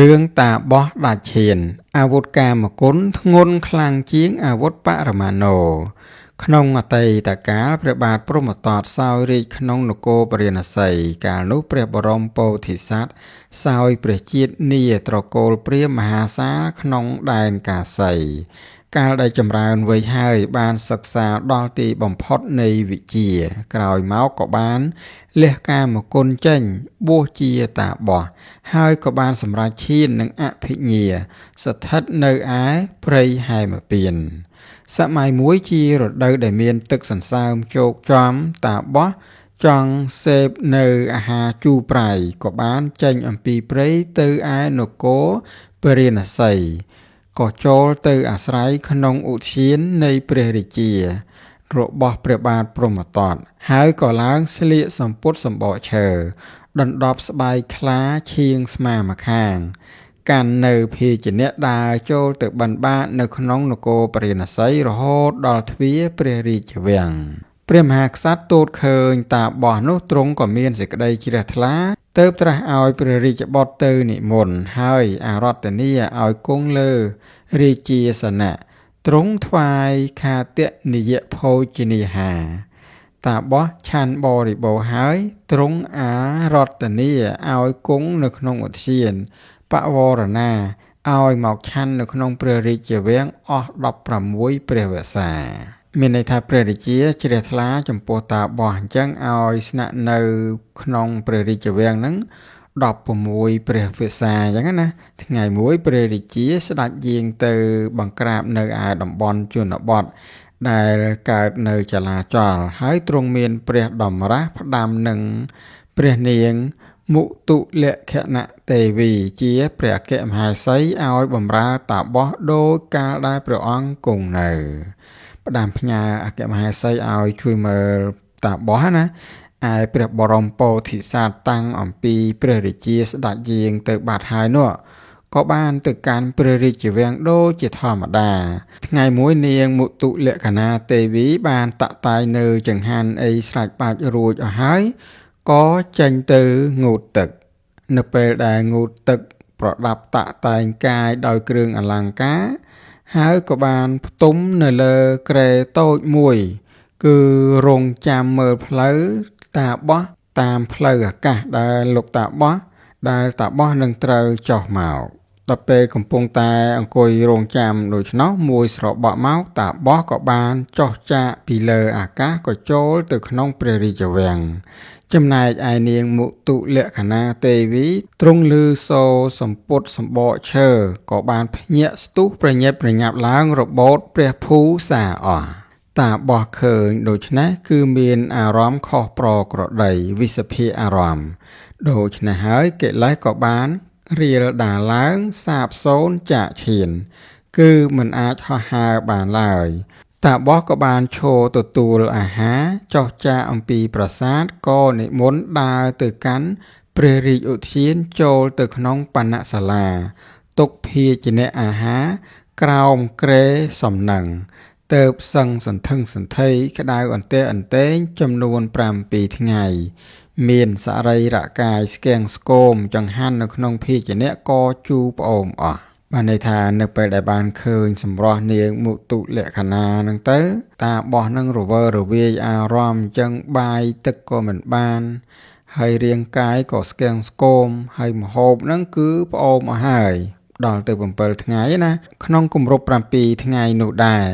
រឿងតាបោះដាច់ឈានអាវុធកាមគុណធ្ងន់ខ្លាំងជាងអាវុធបរមាណូក្នុងអតីតកាលព្រះបាទព្រហ្មទត្តសោយរាជក្នុងនគរពរាណសីកាលនោះព្រះបរមពោធិសត្វសោយព្រះជាតិនីត្រកូលព្រាហ្មណ៍មហាសាលក្នុងដែនកាសីកាលដែលចម្រើនវ័យហើយបានសិក្សាដល់ទីបំផុតនៃវិជ្ជាក្រោយមកក៏បានលះកាមគុណចេញបួសជាតាបោះហើយក៏បានសម្រេចឈាននឹងអភិញ្ញាស្ថិតនៅឯព្រៃហែមពៀនសម័យមួយជារដូវដែលមានទឹកសន្សើមជោគចំតាបោះចង់សេពនៅអាហារជូរប្រៃក៏បានចេញអំពីព្រៃទៅឯនគរពរាណសីក៏ចូលទៅអាស្រ័យក្នុងឧទ្យាននៃព្រះរាជារបស់ព្រះបាទព្រហ្មទត្តហើយក៏ឡើងស្លៀកសំពត់សម្បកឈើដណ្ដប់ស្បែកខ្លាឈៀងស្មាម្ខាងកាន់នៅភាជនៈដើរចូលទៅបិណ្ឌបាតនៅក្នុងនគរពរាណសីរហូតដល់ទ្វារព្រះរាជវាំងព្រះមហាក្សត្រទូលឃើញតាបោះនោះទ្រង់ក៏មានសេចក្តីជ្រះថ្លាទើបត្រាស់ឲ្យព្រះរាជបុត្រទៅនិមន្តហើយអារតនីឲ្យគង់លើរាជាសនៈទ្រង់ថ្វាយខាទនិយភោជនាហារតាបោះឆាន់បរិបូរហើយទ្រង់អារតនីឲ្យគង់នៅក្នុងឧទ្យានបវរណាឲ្យមកឆាន់នៅក្នុងព្រះរាជវាំងអស់16ព្រះវស្សាមានន័យថាព្រះរាជាជ្រះថ្លាចំពោះតាបោះអញ្ចឹងឲ្យស្នាក់នៅក្នុងព្រះរាជវាំងហ្នឹង16ព្រះវស្សាអញ្ចឹងណាថ្ងៃមួយព្រះរាជាស្ដេចយាងទៅបង្ក្រាបនៅឯតំបន់ជនបទដែលកើតនៅចលាចលហើយទ្រង់មានព្រះតម្រាស់ផ្ដាំនឹងព្រះនាងមុទុលក្ខណៈទេវីជាព្រះអគ្គមហេសីឲ្យបម្រើតាបោះដោយកាលដែលព្រះអង្គគង់នៅផ្ដាំផ្ញើអគ្គមហេសីឲ្យជួយមើលតាបោះណាឯព្រះបរមពោធិសត្វតាំងអំពីព្រះរាជាស្ដេចយាងទៅបាត់ហើយនោះក៏បានទៅកាន់ព្រះរាជវាំងដូចជាធម្មតាថ្ងៃមួយនាងមុទុលក្ខណៈទេវីបានតាក់តែងនៅចង្ហាន់អីស្រេចបាច់រួចអស់ហើយក៏ចេញទៅងូតទឹកនៅពេលដែលងូតទឹកប្រដាប់តាក់តែងកាយដោយគ្រឿងអលង្ការហើយក៏បានផ្ទុំនៅលើគ្រែតូចមួយគឺរងចាំមើលផ្លូវតាបោះតាមផ្លូវអាកាសដែលលោកតាបោះនឹងត្រូវចុះមកដល់ពេលកំពុងតែអង្គុយរងចាំដូច្នោះមួយស្របក់មកតាបោះក៏បានចុះចាកពីលើអាកាសក៏ចូលទៅក្នុងព្រះរាជវាំងចំណែកឯនាងមុទុលក្ខណៈទេវីទ្រង់ឮសូរសម្ពុតសម្បកឈើក៏បានភ្ញាក់ស្ទុះប្រញាប់ប្រញាប់ឡើងរបូតព្រះភូសាអស់តាបោះឃើញដូច្នេះគឺមានអារម្មណ៍ខុសប្រក្រតីវិសភាអារម្មណ៍ដូច្នេះហើយកិលេសក៏បានរៀលដាលឡើងសាបសូន្យចាកឈានគឺមិនអាចហោះហើរបានឡើយតាបោះក៏បានឈរទទួលអាហារចុះចាកអំពីប្រាសាទក៏និមន្តដើរទៅកាន់ព្រះរាជឧទ្យានចូលទៅក្នុងបណ្ណសាលាទុកភាជនៈអាហារក្រោមគ្រែសំណឹងទៅសឹងសន្ធឹងសន្ធៃក្តៅអន្ទែអន្ទែងចំនួន7ថ្ងៃមានសរីរកាយស្គាំងស្គមចង្ហាន់នៅក្នុងភាជនៈក៏ជូរផ្អូមអស់បានន័យថានៅពេលដែលបានឃើញសម្រស់នាងមុទុលក្ខណៈហ្នឹងទៅតាបោះនឹងរវើរវាយអារម្មណ៍ចឹងបាយទឹកក៏មិនបានហើយរាងកាយក៏ស្គាំងស្គមហើយម្ហូបហ្នឹងគឺផ្អូមអស់ហើយដល់ទៅ7ថ្ងៃណាក្នុងគម្រប់7ថ្ងៃនោះដែរ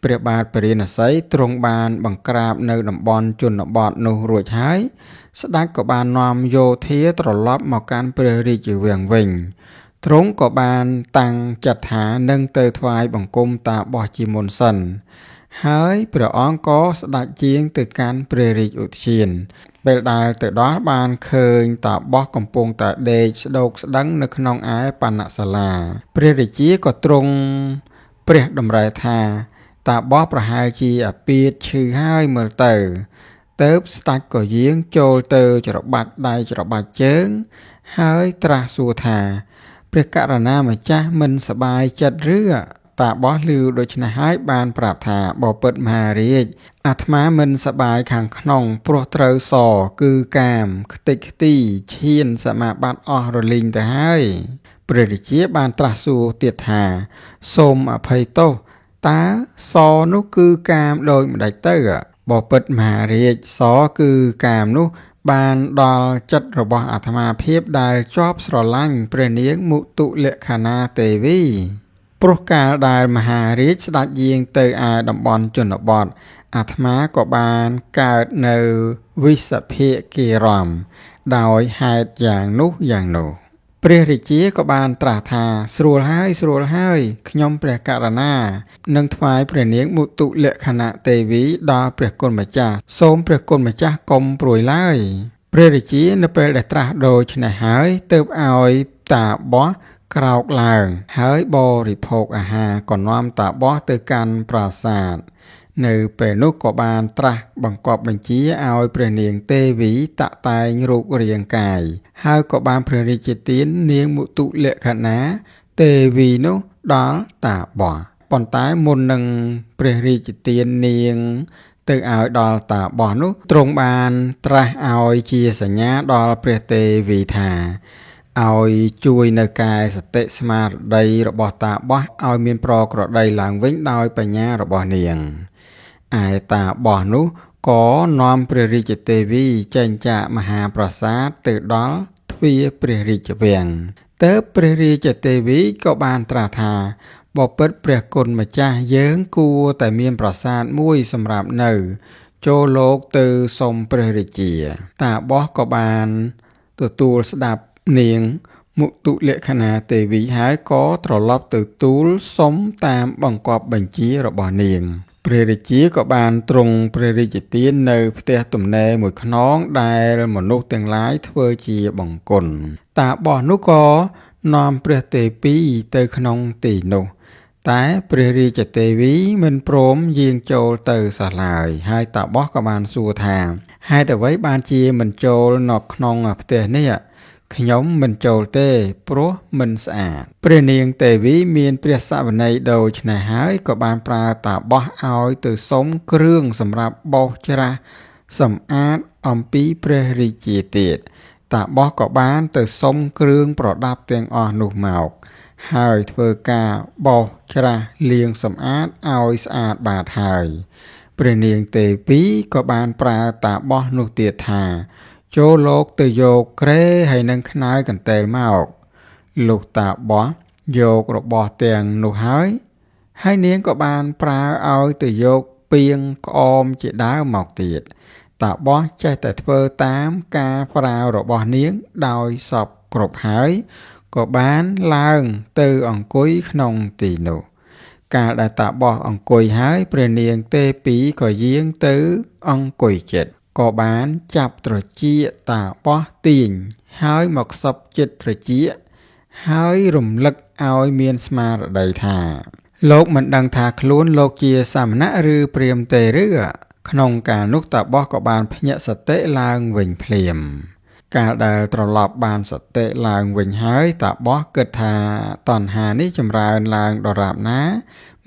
ព្រះបាទពរាណសីទ្រង់បានបង្ក្រាបនៅតំបន់ជនបទនោះរួចហើយស្ដេចក៏បាននាំយោធាត្រឡប់មកកាន់ព្រះរាជវាំងវិញទ្រង់ក៏បានតាំងចិត្តថានឹងទៅថ្វាយបង្គំតាបោះជាមុនសិនហើយព្រះអង្គក៏ស្ដេចជាងទៅកាន់ព្រះរាជឧទ្យានពេលដែលទៅដល់បានឃើញតាបោះកំពុងតែដេកស្ដោកស្ដឹងនៅក្នុងឯបណ្ណសាលាព្រះរាជាក៏ទ្រង់ព្រះតម្រែថាតាបោះប្រហែលជាអាពាធឈឺហើយមើលទៅស្ដេចក៏យាងចូលទៅច្របាច់ដៃច្របាច់ជើងហើយត្រាស់សួរថាព្រះករុណាម្ចាស់មិនសប្បាយចិត្តឬតាបោះឮដូច្នេះហើយបានប្រាប់ថាបពិតមហារាជអាត្មាមិនសប្បាយខាងក្នុងព្រោះត្រូវសគឺកាមខ្ទេចខ្ទីឈានសមាបត្តិអស់រលីងទៅហើយ ព្រះរាជាបានត្រាស់សួរទៀតថាសូមអភ័យទោសតើសនោះគឺកាមដូចម្ដេចទៅបបិទ្ធមហារាជសគឺកាមនោះបានដល់ចិត្តរបស់អាត្មាភាពដែលជាប់ស្រឡាញ់ព្រះនាងមុទុលក្ខណាទេវីព្រោះកាលដែលមហារាជស្ដេចយាងទៅឯតំបន់ជនបទអាត្មាក៏បានកើតនៅវិសភាគិរមដោយហេតុយ៉ាងនោះយ៉ាងនោះព្រះរាជាក៏បានត្រាស់ថាស្រួលហើយខ្ញុំព្រះករុណានឹងថ្វាយព្រះនាងមុទុលក្ខណៈទេវីដល់ព្រះគុណម្ចាស់សូមព្រះគុណម្ចាស់កុំព្រួយឡើយព្រះរាជានៅពេលដែលត្រាស់ដូច្នេះហើយទើបឲ្យតាបោះក្រោកឡើងហើយបរិភោគអាហារក៏នាំតាបោះទៅកាន់ប្រាសាទនៅពេលនោះក៏បានត្រាស់បង្គាប់បញ្ជាឲ្យព្រះនាងទេវីតាក់តែងរូបរាងកាយហើយក៏បានព្រះរាជទាននាងមុទុលក្ខណាទេវីនោះដល់តាបោះប៉ុន្តែមុននឹងព្រះរាជទាននាងទៅឲ្យដល់តាបោះនោះទ្រង់បានត្រាស់ឲ្យជាសញ្ញាដល់ព្រះទេវីថាឲ្យជួយនៅកាយសតិស្មារតីរបស់តាបោះឲ្យមានប្រក្រតីឡើងវិញដោយបញ្ញារបស់នាងឯតាបោះនោះក៏នាំព្រះរាជទេវីចេញจากមហាប្រាសាទទៅដល់ទ្វារព្រះរាជវាំងទើបព្រះរាជទេវីក៏បានត្រាស់ថាបបិទ្ធព្រះគុណម្ចាស់យើងគួរតែមានប្រាសាទមួយសម្រាប់នៅចូលលោកទៅសុំព្រះរាជាតាបោះក៏បានទទួលស្ដាប់នាងមុទុលក្ខណាទេវីហើយក៏ត្រឡប់ទៅទូលសុំតាមបង្គាប់បញ្ជារបស់នាងព្រះរាជាក៏បានទ្រង់ព្រះរាជទាននៅផ្ទះទំនេរមួយខ្នងដែលមនុស្សទាំងឡាយធ្វើជាបង្គន់តាបោះនោះក៏នាំព្រះទេពីទៅក្នុងទីនោះតែព្រះរាជទេវីមិនព្រមយាងចូលទៅសោះឡើយហើយតាបោះក៏បានសួរថាហេតុអ្វីបានជាមិនចូលនៅក្នុងផ្ទះនេះខ្ញុំមិនចូលទេព្រោះមិនស្អាតព្រះនាងទេវីមានព្រះសវន័យដូច្នេះហើយក៏បានប្រើតាបោះឲ្យទៅសុំគ្រឿងសម្រាប់បោសច្រាសសម្អាតអំពីព្រះរាជាទៀតតាបោះក៏បានទៅសុំគ្រឿងប្រដាប់ទាំងអស់នោះមកហើយធ្វើការបោសច្រាសលាងសម្អាតឲ្យស្អាតបាតហើយព្រះនាងទេវីក៏បានប្រើតាបោះនោះទៀតថាចូលលោកទៅយកក្រែហើយនឹងខ្នើយកន្ទែលមកលោកតាបោះយករបស់ទាំងនោះហើយនាងក៏បានប្រើឲ្យទៅយកពាងក្អមជាដើមមកទៀតតាបោះចេះតែធ្វើតាមការប្រើរបស់នាងដោយសពគ្រប់ហើយក៏បានឡើងទៅអង្គុយក្នុងទីនោះកាលដែលតាបោះអង្គុយហើយព្រះនាងទេពីក៏យាងទៅអង្គុយចិត្តក៏បានចាប់ត្រចៀកតាបោះទាញហើយមកខ្សឹបចិត្តត្រចៀកហើយរំលឹកឲ្យមានស្មារតីថាលោកមិនដឹងថាខ្លួនលោកជាសាមណៈឬព្រាហ្មណ៍ទេឬក្នុងកាលនោះតាបោះក៏បានភ្ញាក់សតិឡើងវិញភ្លាមកាលដែលត្រឡប់បានសតិឡើងវិញហើយតាបោះគិតថាតណ្ហានេះចម្រើនឡើងដរាបណា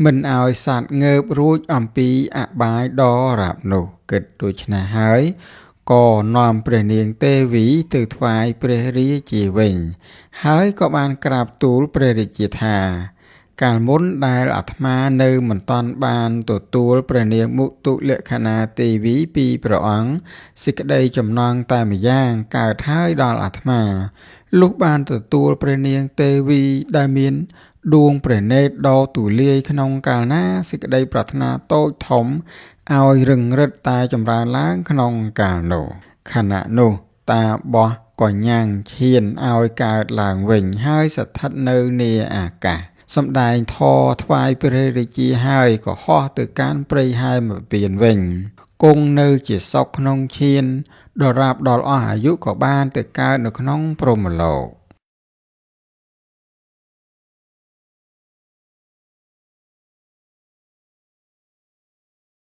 មិនឲ្យសត្វងើបរួចអំពីអបាយដរាបនោះគិតដូច្នេះហើយក៏នាំព្រះនាងទេវីទៅថ្វាយព្រះរាជាវិញហើយក៏បានក្រាបទូលព្រះរាជាថាកាលមុនដែលអាត្មានៅមិនតាន់បានទទួលព្រះនាងមុទុលក្ខណាទេវីពីព្រះអង្គសេចក្តីចំណងតែម្យ៉ាងកើតហើយដល់អាត្មាលុះបានទទួលព្រះនាងទេវីដែលមានដួងព្រះនេត្រដ៏ទូលាយក្នុងកាលណាសេចក្តីប្រាថ្នាតូចធំឲ្យរឹងរិតតែចម្រើនឡើងក្នុងកាលនោះខណៈនោះតាបោះក៏ញ៉ាំងឈានឲ្យកើតឡើងវិញហើយស្ថិតនៅនាអាកាសសម្ដែងធម៌ថ្វាយព្រះរាជាហើយក៏ហោះទៅកាន់ព្រៃហែមពៀនវិញគង់នៅជាសុខក្នុងឈានដរាបដល់អស់អាយុក៏បានទៅកើតនៅក្នុងព្រហ្មលោក